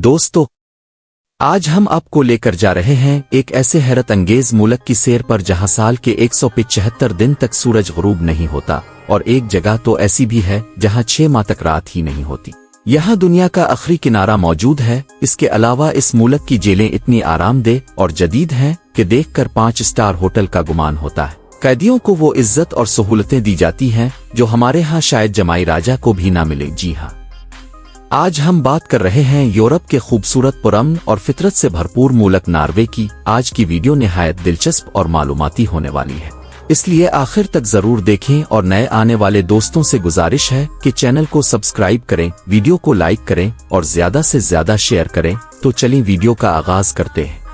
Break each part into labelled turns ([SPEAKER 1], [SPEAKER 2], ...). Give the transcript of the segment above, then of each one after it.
[SPEAKER 1] दोस्तों, आज हम आपको लेकर जा रहे हैं एक ऐसे हैरत अंगेज मुल्क की सैर पर जहां साल के 175 दिन तक सूरज गुरूब नहीं होता, और एक जगह तो ऐसी भी है जहां 6 माह तक रात ही नहीं होती। यहाँ दुनिया का आखिरी किनारा मौजूद है। इसके अलावा इस मुल्क की जेलें इतनी आरामदेह और जदीद हैं कि देखकर 5 स्टार होटल का गुमान होता है। कैदियों को वो इज्जत और सहूलतें दी जाती हैं जो हमारे यहाँ शायद जमाई राजा को भी ना मिले। जी हाँ, आज हम बात कर रहे हैं यूरोप के खूबसूरत पुरअमन और फितरत से भरपूर मुल्क नॉर्वे की। आज की वीडियो निहायत दिलचस्प और मालूमाती होने वाली है, इसलिए आखिर तक जरूर देखें। और नए आने वाले दोस्तों से गुजारिश है कि चैनल को सब्सक्राइब करें, वीडियो को लाइक करें और ज्यादा से ज्यादा शेयर करें। तो चलिए वीडियो का आगाज करते हैं।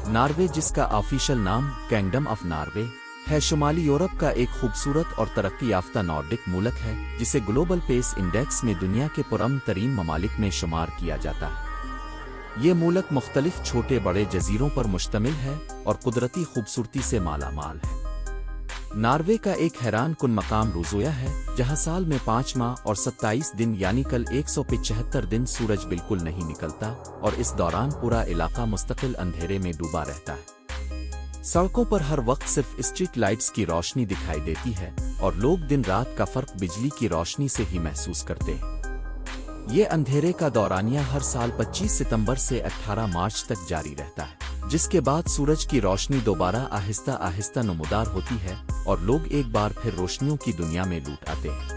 [SPEAKER 1] नॉर्वे, जिसका ऑफिशियल नाम किंगडम ऑफ नॉर्वे है, शुमाली यूरोप का एक खूबसूरत और तरक्की याफ्ता नॉर्डिक मुल्क है जिसे ग्लोबल पेस इंडेक्स में दुनिया के पुरअमन तरीन ममालिक में शुमार किया जाता है। ये मुल्क मुख्तलिफ छोटे बड़े जजीरों पर मुश्तमिल है और कुदरती खूबसूरती से मालामाल है। नॉर्वे का एक हैरान कुन मकाम रोज़ोया है, जहां साल में 5 माह और 27 दिन यानी कल 175 दिन सूरज बिल्कुल नहीं निकलता, और इस दौरान पूरा इलाका मुस्तकिल अंधेरे में डूबा रहता है। सड़कों पर हर वक्त सिर्फ स्ट्रीट लाइट्स की रोशनी दिखाई देती है और लोग दिन रात का फर्क बिजली की रोशनी से ही महसूस करते हैं। ये अंधेरे का दौरानिया हर साल 25 सितंबर से 18 मार्च तक जारी रहता है, जिसके बाद सूरज की रोशनी दोबारा आहिस्ता आहिस्ता नमूदार होती है और लोग एक बार फिर रोशनियों की दुनिया में लूट आते हैं।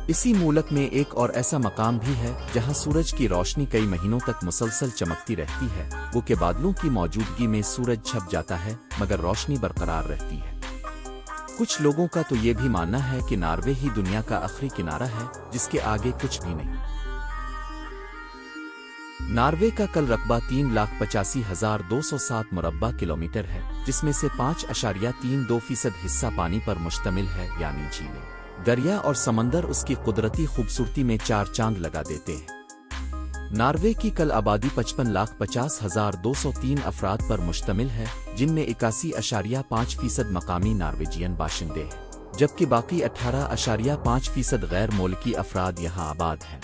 [SPEAKER 1] इसी मुल्क में एक और ऐसा मकाम भी है जहां सूरज की रोशनी कई महीनों तक मुसलसल चमकती रहती है। वो के बादलों की मौजूदगी में सूरज छप जाता है मगर रोशनी बरकरार रहती है। कुछ लोगों का तो ये भी मानना है कि नॉर्वे ही दुनिया का आखिरी किनारा है जिसके आगे कुछ भी नहीं। नॉर्वे का कल रकबा 3,85,207 मुरब्बा किलोमीटर है, जिसमें से 5.32% हिस्सा पानी पर मुश्तमिल है, यानी झीलें, दरिया और समंदर उसकी कुदरती खूबसूरती में 4 चांद लगा देते हैं। नॉर्वे की कल आबादी 55,50,203 अफराद पर मुश्तमिल है, जिनमें 81.5% मकामी नॉर्वेजियन बाशिंदे हैं, जबकि बाकी 18.5% गैर मुल्की अफराद यहाँ आबाद हैं।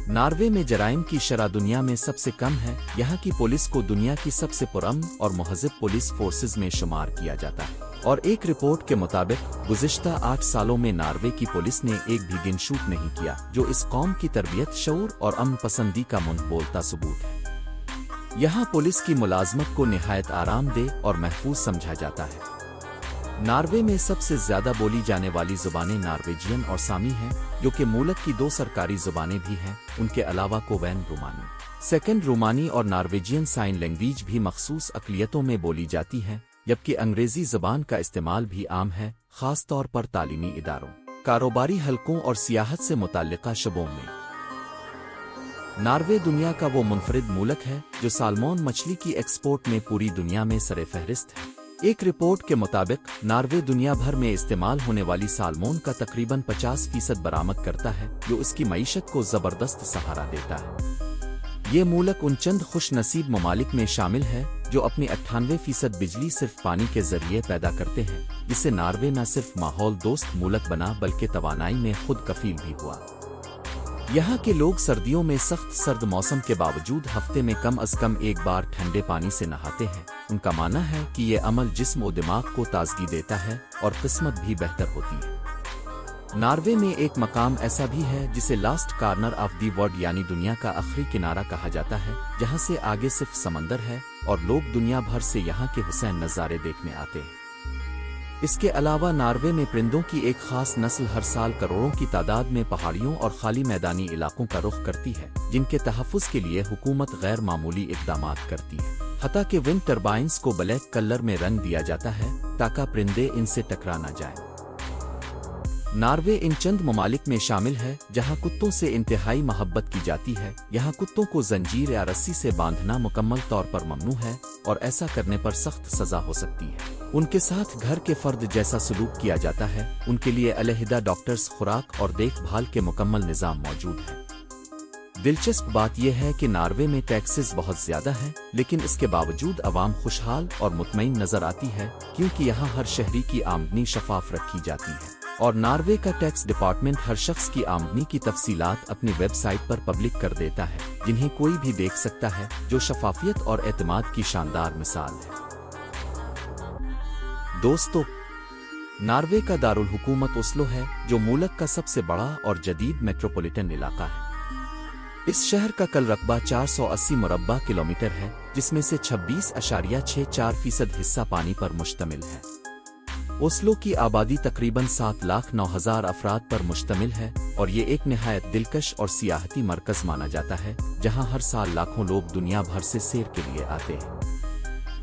[SPEAKER 1] नॉर्वे में जराइम की शरह दुनिया में सबसे कम है। यहाँ की पुलिस को दुनिया की सबसे पुरअमन और मुहज़्ज़ब पुलिस फोर्सेज में शुमार किया जाता है, और एक रिपोर्ट के मुताबिक गुज़िश्ता 8 सालों में नॉर्वे की पुलिस ने एक भी दिन शूट नहीं किया, जो इस कौम की तरबियत, शऊर और अमन पसंदी का मुंह बोलता सबूत है। यहाँ पुलिस की मुलाजमत को निहायत आरामदेह और महफूज समझा जाता है। नॉर्वे में सबसे ज्यादा बोली जाने वाली जुबानें नॉर्वेजियन और सामी हैं, जो कि मुल्क की 2 सरकारी जुबानें भी हैं। उनके अलावा कोवैन रोमानी, सेकंड रोमानी और नॉर्वेजियन साइन लैंग्वेज भी मखसूस अक़लियतों में बोली जाती हैं, जबकि अंग्रेजी ज़बान का इस्तेमाल भी आम है, ख़ास तौर पर तालीमी इदारों, कारोबारी हलकों और सियाहत से मुताल्लिक़ा शबों में। नॉर्वे दुनिया का वो मुनफरिद मुल्क है जो सालमोन मछली की एक्सपोर्ट में पूरी दुनिया में सरे-फ़हरिस्त है। एक रिपोर्ट के मुताबिक नॉर्वे दुनिया भर में इस्तेमाल होने वाली सालमोन का तकरीबन 50% बरामद करता है, जो इसकी मईशत को ज़बरदस्त सहारा देता है। ये मुल्क उन चंद खुश नसीब ममालिक में शामिल है जो अपनी 98% बिजली सिर्फ पानी के जरिए पैदा करते हैं, जिससे नॉर्वे न सिर्फ माहौल दोस्त मुल्क बना बल्कि तवानाई में खुद कफील भी हुआ। यहाँ के लोग सर्दियों में सख्त सर्द मौसम के बावजूद हफ्ते में कम अज कम एक बार ठंडे पानी से नहाते हैं। उनका मानना है कि ये अमल जिस्म और दिमाग को ताजगी देता है और किस्मत भी बेहतर होती है। नॉर्वे में एक मकाम ऐसा भी है जिसे last corner of the world यानी दुनिया का आखिरी किनारा कहा जाता है, जहाँ से आगे सिर्फ समंदर है और लोग दुनिया भर से यहाँ के हुसैन नज़ारे देखने आते हैं। इसके अलावा नॉर्वे में परिंदों की एक खास नस्ल हर साल करोड़ों की तादाद में पहाड़ियों और खाली मैदानी इलाकों का रुख करती है, जिनके तहफ़्फ़ुज़ के लिए हुकूमत गैर मामूली इक़दामात करती है। हत्ता कि विंड टर्बाइन्स को ब्लैक कलर में रंग दिया जाता है ताकि परिंदे इनसे टकरा न जाएं। नॉर्वे इन चंद ममालिक में शामिल है जहां कुत्तों से इंतहाई मोहब्बत की जाती है। यहाँ कुत्तों को जंजीर या रस्सी से बांधना मुकम्मल तौर पर ममनू है और ऐसा करने पर सख्त सजा हो सकती है। उनके साथ घर के फर्द जैसा सलूक किया जाता है। उनके लिए अलहदा डॉक्टर्स, खुराक और देखभाल के मुकम्मल निज़ाम मौजूद है। दिलचस्प बात यह है कि नॉर्वे में टैक्सेस बहुत ज्यादा हैं, लेकिन इसके बावजूद अवाम खुशहाल और मुतमईन नजर आती है, क्योंकि यहाँ हर शहरी की आमदनी शफाफ रखी जाती है اور ناروے کا ٹیکس ڈپارٹمنٹ ہر شخص کی آمدنی کی تفصیلات اپنی ویب سائٹ پر پبلک کر دیتا ہے، جنہیں کوئی بھی دیکھ سکتا ہے، جو شفافیت اور اعتماد کی شاندار مثال ہے۔ دوستو، ناروے کا دارالحکومت اوسلو ہے، جو ملک کا سب سے بڑا اور جدید میٹروپولیٹن علاقہ ہے۔ اس شہر کا کل رقبہ 480 مربع کلومیٹر ہے، جس میں سے 26.64% حصہ پانی پر مشتمل ہے۔ اوسلو کی آبادی تقریباً 7,09,000 افراد پر مشتمل ہے، اور یہ ایک نہایت دلکش اور سیاحتی مرکز مانا جاتا ہے، جہاں ہر سال لاکھوں لوگ دنیا بھر سے سیر کے لیے آتے ہیں۔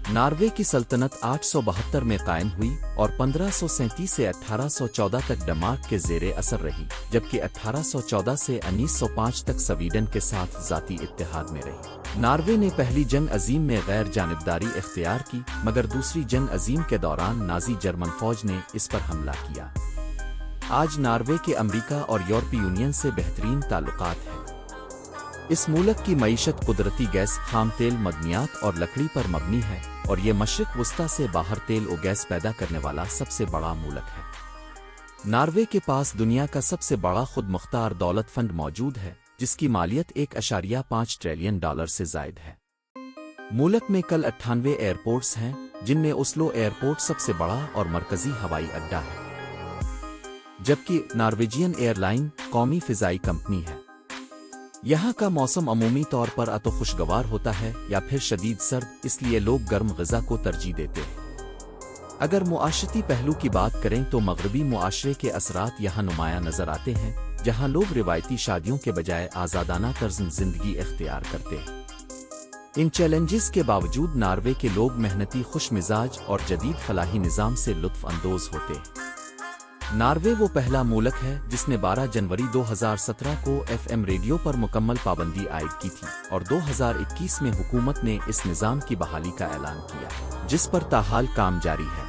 [SPEAKER 1] ناروے کی سلطنت 872 میں قائم ہوئی اور 1537 سے 1814 تک ڈنمارک کے زیر اثر رہی، جبکہ 1814 سے 1905 تک سویڈن کے ساتھ ذاتی اتحاد میں رہی۔ ناروے نے پہلی جنگ عظیم میں غیر جانبداری اختیار کی، مگر دوسری جنگ عظیم کے دوران نازی جرمن فوج نے اس پر حملہ کیا۔ آج ناروے کے امریکہ اور یورپی یونین سے بہترین تعلقات ہیں۔ اس ملک کی معیشت قدرتی گیس، خام تیل، معدنیات اور لکڑی پر مبنی ہے، اور یہ مشرق وسطی سے باہر تیل و گیس پیدا کرنے والا سب سے بڑا ملک ہے۔ ناروے کے پاس دنیا کا سب سے بڑا خود مختار دولت فنڈ موجود ہے، جس کی مالیت $1.5 ٹریلین سے زائد ہے۔ ملک میں کل 98 ایئرپورٹس ہیں، جن میں اوسلو ایئرپورٹ سب سے بڑا اور مرکزی ہوائی اڈہ ہے، جبکہ نارویجین ایئر لائن قومی فضائی کمپنی ہے۔ یہاں کا موسم عمومی طور پر تو خوشگوار ہوتا ہے یا پھر شدید سرد، اس لیے لوگ گرم غذا کو ترجیح دیتے ہیں۔ اگر معاشرتی پہلو کی بات کریں تو مغربی معاشرے کے اثرات یہاں نمایاں نظر آتے ہیں، جہاں لوگ روایتی شادیوں کے بجائے آزادانہ طرز زندگی اختیار کرتے ہیں۔ ان چیلنجز کے باوجود ناروے کے لوگ محنتی، خوش مزاج اور جدید فلاحی نظام سے لطف اندوز ہوتے ہیں۔ ناروے وہ پہلا ملک ہے جس نے 12 جنوری 2017 کو FM ریڈیو پر مکمل پابندی عائد کی تھی، اور 2021 میں حکومت نے اس نظام کی بحالی کا اعلان کیا، جس پر تاحال کام جاری ہے۔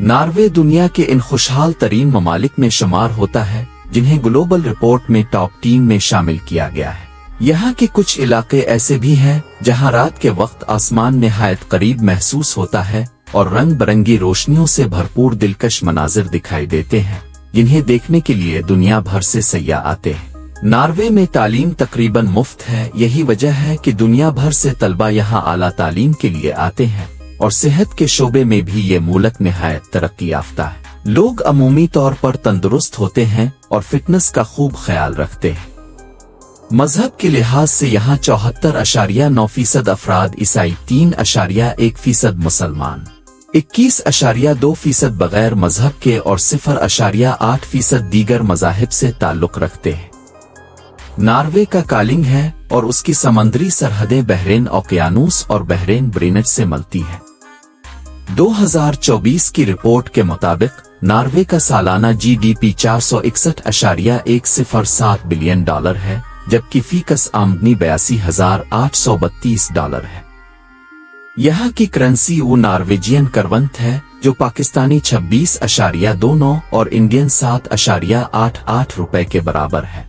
[SPEAKER 1] ناروے دنیا کے ان خوشحال ترین ممالک میں شمار ہوتا ہے جنہیں گلوبل رپورٹ میں ٹاپ 3 میں شامل کیا گیا ہے۔ یہاں کے کچھ علاقے ایسے بھی ہیں جہاں رات کے وقت آسمان نہایت قریب محسوس ہوتا ہے اور رنگ برنگی روشنیوں سے بھرپور دلکش مناظر دکھائی دیتے ہیں، جنہیں دیکھنے کے لیے دنیا بھر سے سیاح آتے ہیں۔ ناروے میں تعلیم تقریباً مفت ہے، یہی وجہ ہے کہ دنیا بھر سے طلبہ یہاں اعلیٰ تعلیم کے لیے آتے ہیں، اور صحت کے شعبے میں بھی یہ ملک نہایت ترقی یافتہ ہے۔ لوگ عمومی طور پر تندرست ہوتے ہیں اور فٹنس کا خوب خیال رکھتے ہیں۔ مذہب کے لحاظ سے یہاں 74.9% افراد عیسائی، 3.1% مسلمان، 21.2% بغیر مذہب کے اور 0.8% دیگر مذاہب سے تعلق رکھتے ہیں۔ ناروے کا کالنگ ہے اور اس کی سمندری سرحدیں بحرین اوقیانوس اور بحرین برینج سے ملتی ہیں۔ 2024 کی رپورٹ کے مطابق ناروے کا سالانہ GDP $461.107 بلین ہے، جبکہ فی کس آمدنی $82,832 ہے۔ یہاں کی کرنسی وہ نارویجین کرونٹ ہے، جو پاکستانی 26.29 اور انڈین 7.88 روپے کے برابر ہے۔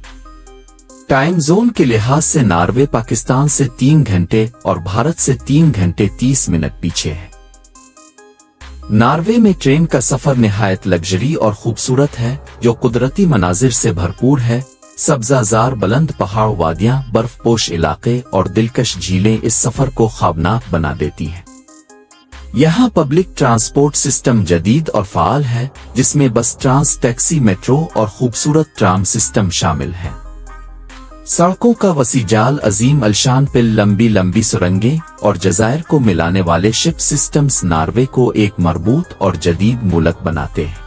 [SPEAKER 1] ٹائم زون کے لحاظ سے ناروے پاکستان سے 3 گھنٹے اور بھارت سے 3 گھنٹے 30 منٹ پیچھے ہے۔ ناروے میں ٹرین کا سفر نہایت لگژری اور خوبصورت ہے، جو قدرتی مناظر سے بھرپور ہے۔ سبزہ زار بلند پہاڑ، وادیاں، برف پوش علاقے اور دلکش جھیلیں اس سفر کو خوابناک بنا دیتی ہیں۔ یہاں پبلک ٹرانسپورٹ سسٹم جدید اور فعال ہے، جس میں بس، ٹرانس، ٹیکسی، میٹرو اور خوبصورت ٹرام سسٹم شامل ہیں۔ سڑکوں کا وسیع جال، عظیم الشان پل، لمبی لمبی سرنگیں اور جزائر کو ملانے والے شپ سسٹمز ناروے کو ایک مربوط اور جدید ملک بناتے ہیں۔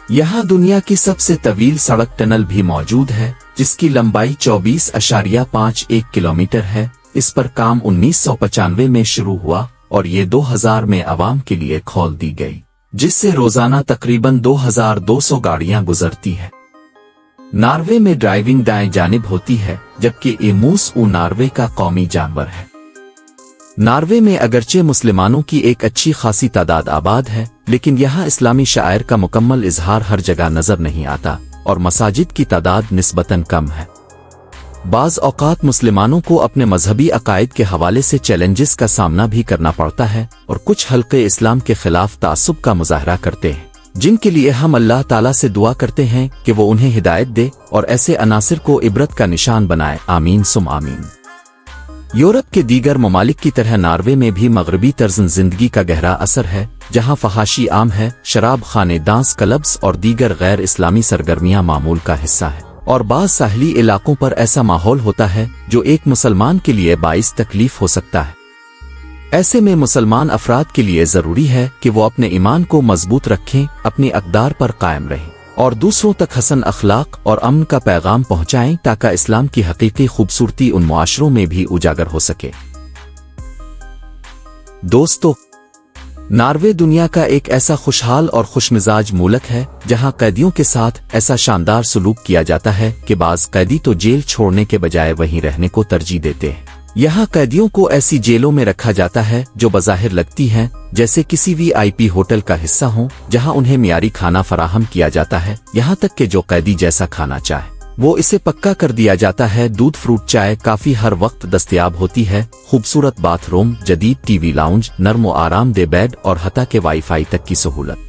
[SPEAKER 1] یہاں دنیا کی سب سے طویل سڑک ٹنل بھی موجود ہے، جس کی لمبائی 24.51 کلومیٹر ہے۔ اس پر کام 1995 میں شروع ہوا اور یہ 2000 میں عوام کے لیے کھول دی گئی، جس سے روزانہ تقریباً 2200 گاڑیاں گزرتی ہیں۔ ناروے میں ڈرائیونگ دائیں جانب ہوتی ہے، جبکہ ایموس ناروے کا قومی جانور ہے۔ ناروے میں اگرچہ مسلمانوں کی ایک اچھی خاصی تعداد آباد ہے، لیکن یہاں اسلامی شعائر کا مکمل اظہار ہر جگہ نظر نہیں آتا، اور مساجد کی تعداد نسبتاً کم ہے۔ بعض اوقات مسلمانوں کو اپنے مذہبی عقائد کے حوالے سے چیلنجز کا سامنا بھی کرنا پڑتا ہے، اور کچھ حلقے اسلام کے خلاف تعصب کا مظاہرہ کرتے ہیں۔ जिनके लिए हम अल्लाह ताला से दुआ करते हैं कि वो उन्हें हिदायत दे और ऐसे अनासिर को इबरत का निशान बनाए। आमीन सुम आमीन। यूरोप के दीगर ममालिक की तरह नॉर्वे में भी मगरबी तर्ज़ जिंदगी का गहरा असर है, जहां फहाशी आम है, शराब खाने, डांस क्लब्स और दीगर गैर इस्लामी सरगर्मियां मामूल का हिस्सा है, और बाज़ साहली इलाकों पर ऐसा माहौल होता है जो एक मुसलमान के लिए बाइस तकलीफ हो सकता है। ऐसे में मुसलमान अफराद के लिए ज़रूरी है कि वो अपने ईमान को मजबूत रखें, अपनी अक़दार पर कायम रहें और दूसरों तक हसन अखलाक और अमन का पैगाम पहुंचाएं, ताकि इस्लाम की हकीकी खूबसूरती उन मुआशरों में भी उजागर हो सके। दोस्तों, नॉर्वे दुनिया का एक ऐसा खुशहाल और खुशमिजाज मुल्क है जहां कैदियों के साथ ऐसा शानदार सलूक किया जाता है कि बाज़ कैदी तो जेल छोड़ने के बजाय वहीं रहने को तरजीह देते हैं। यहाँ कैदियों को ऐसी जेलों में रखा जाता है जो बज़ाहिर लगती हैं जैसे किसी VIP होटल का हिस्सा हो, जहाँ उन्हें मियारी खाना फराहम किया जाता है, यहाँ तक कि जो कैदी जैसा खाना चाहे वो इसे पक्का कर दिया जाता है। दूध, फ्रूट, चाय काफ़ी हर वक्त दस्तयाब होती है। खूबसूरत बाथरूम, जदीद TV लाउंज, नर्म व आरामदेह बेड और हता के वाईफाई तक की सहूलत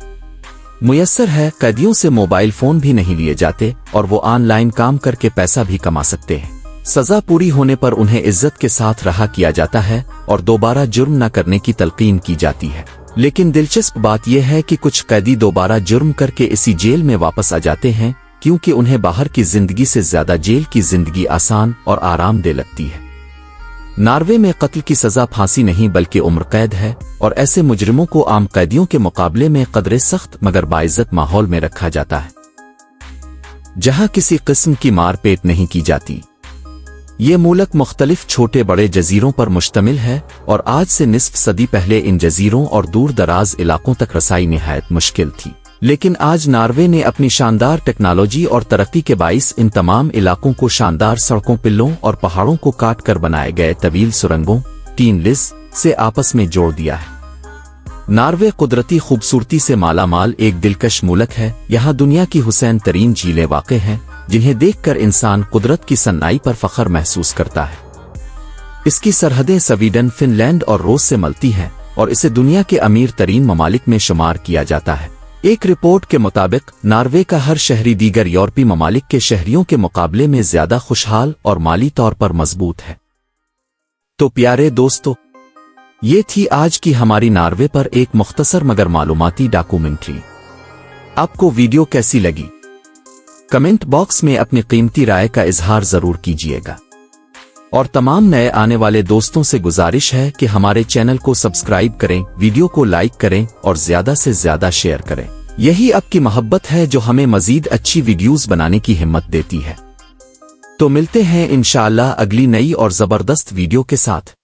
[SPEAKER 1] मुयस्सर है। कैदियों से मोबाइल फ़ोन भी नहीं लिए जाते और वो ऑनलाइन काम करके पैसा भी कमा सकते हैं। सजा पूरी होने पर उन्हें इज्जत के साथ रहा किया जाता है और दोबारा जुर्म न करने की तलकीन की जाती है। लेकिन दिलचस्प बात यह है कि कुछ कैदी दोबारा जुर्म करके इसी जेल में वापस आ जाते हैं, क्योंकि उन्हें बाहर की जिंदगी से ज्यादा जेल की जिंदगी आसान और आरामदेह लगती है। नॉर्वे में कत्ल की सजा फांसी नहीं बल्कि उम्र कैद है, और ऐसे मुजरिमों को आम कैदियों के मुकाबले में कदरे सख्त मगर बाइज्जत माहौल में रखा जाता है, जहां किसी किस्म की मार पेट नहीं की जाती। ये मुल्क मुख्तलिफ छोटे बड़े जजीरों पर मुश्तमिल है, और आज से निस्फ सदी पहले इन जजीरों और दूर दराज इलाकों तक रसाई निहायत मुश्किल थी। लेकिन आज नॉर्वे ने अपनी शानदार टेक्नोलॉजी और तरक्की के बाइस इन तमाम इलाकों को शानदार सड़कों, पिल्लों और पहाड़ों को काट कर बनाए गए तवील सुरंगों, टीन लिज से आपस में जोड़ दिया है। नॉर्वे कुदरती खूबसूरती से मालामाल एक दिलकश मुल्क है। यहाँ दुनिया की हुसैन तरीन झीलें वाक़ हैं, जिन्हें देखकर इंसान कुदरत की सन्नाई पर फख्र महसूस करता है। इसकी सरहदें स्वीडन, फिनलैंड और रूस से मिलती हैं, और इसे दुनिया के अमीर तरीन ममालिक में शुमार किया जाता है। एक रिपोर्ट के मुताबिक नॉर्वे का हर शहरी दीगर यूरोपीय ममालिक के शहरियों के मुकाबले में ज्यादा खुशहाल और माली तौर पर मजबूत है। तो प्यारे दोस्तों, ये थी आज की हमारी नॉर्वे पर एक मुख्तसर मगर मालूमाती डॉक्यूमेंट्री। आपको वीडियो कैसी लगी? कमेंट बॉक्स में अपनी कीमती राय का इजहार जरूर कीजिएगा, और तमाम नए आने वाले दोस्तों से गुजारिश है कि हमारे चैनल को सब्सक्राइब करें, वीडियो को लाइक करें और ज्यादा से ज्यादा शेयर करें। यही आपकी मोहब्बत है जो हमें मजीद अच्छी वीडियोस बनाने की हिम्मत देती है। तो मिलते हैं इंशाअल्लाह अगली नई और जबरदस्त वीडियो के साथ।